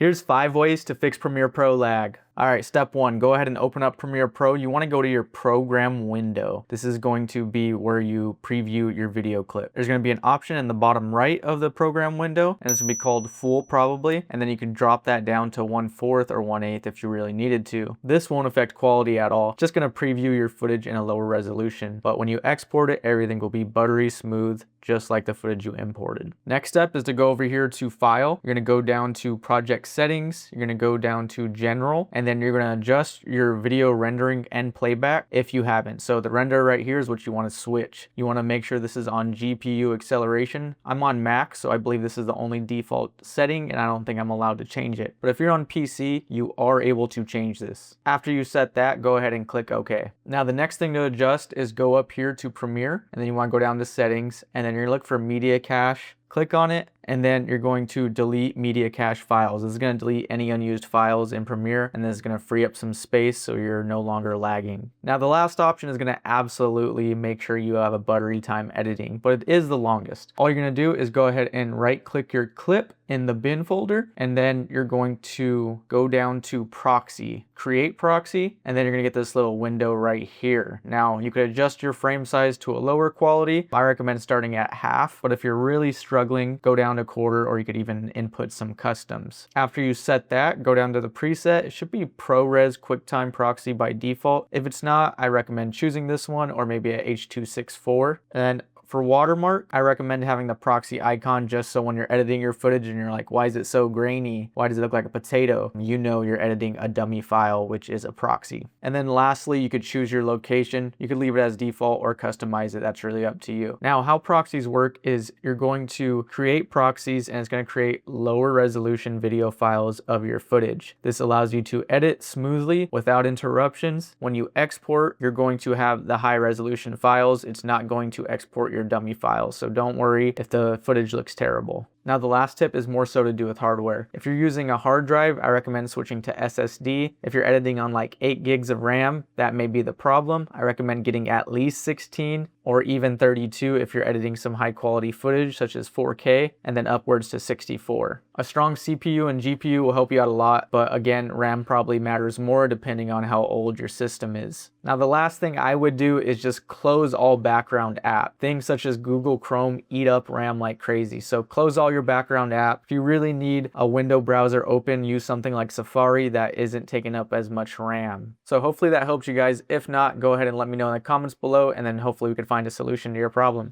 Here's 5 ways to fix Premiere Pro lag. All right, step 1, go ahead and open up Premiere Pro. You want to go to your program window. This is going to be where you preview your video clip. There's going to be an option in the bottom right of the program window, and it's going to be called full probably, and then you can drop that down to 1/4 or 1/8 if you really needed to. This won't affect quality at all. It's just going to preview your footage in a lower resolution, but when you export it, everything will be buttery smooth, just like the footage you imported. Next step is to go over here to File. You're going to go down to Project Settings. You're going to go down to General, and then you're going to adjust your video rendering and playback if you haven't. So the render right here is what you want to switch. You want to make sure this is on GPU acceleration. I'm on Mac, so I believe this is the only default setting, and I don't think I'm allowed to change it. But if you're on PC, you are able to change this. After you set that, go ahead and click OK. Now the next thing to adjust is go up here to Premiere, and then you want to go down to Settings, and then you're going to look for Media Cache. Click on it, and then you're going to delete media cache files. This is going to delete any unused files in Premiere, and this is going to free up some space so you're no longer lagging. Now the last option is going to absolutely make sure you have a buttery time editing, but it is the longest. All you're going to do is go ahead and right click your clip in the bin folder, and then you're going to go down to Proxy, create proxy, and then you're going to get this little window right here. Now you could adjust your frame size to a lower quality. I recommend starting at half, but if you're really struggling, go down to 1/4, or you could even input some customs. After you set that, go down to the preset. It should be ProRes QuickTime Proxy by default. If it's not, I recommend choosing this one, or maybe a H.264. And for watermark, I recommend having the proxy icon just so when you're editing your footage and you're like, why is it so grainy? Why does it look like a potato? You know you're editing a dummy file, which is a proxy. And then lastly, you could choose your location. You could leave it as default or customize it. That's really up to you. Now, how proxies work is you're going to create proxies, and it's going to create lower resolution video files of your footage. This allows you to edit smoothly without interruptions. When you export, you're going to have the high resolution files. It's not going to export your dummy files, so don't worry if the footage looks terrible. Now the last tip is more so to do with hardware. If you're using a hard drive, I recommend switching to SSD. If you're editing on like 8 gigs of RAM, that may be the problem. I recommend getting at least 16 or even 32 if you're editing some high quality footage such as 4K, and then upwards to 64. A strong CPU and GPU will help you out a lot, but again, RAM probably matters more depending on how old your system is. Now the last thing I would do is just close all background apps. Things such as Google Chrome eat up RAM like crazy, so close all your background app. If you really need a window browser open, use something like Safari that isn't taking up as much RAM. So hopefully that helps you guys. If not, go ahead and let me know in the comments below, and then hopefully we can find a solution to your problem.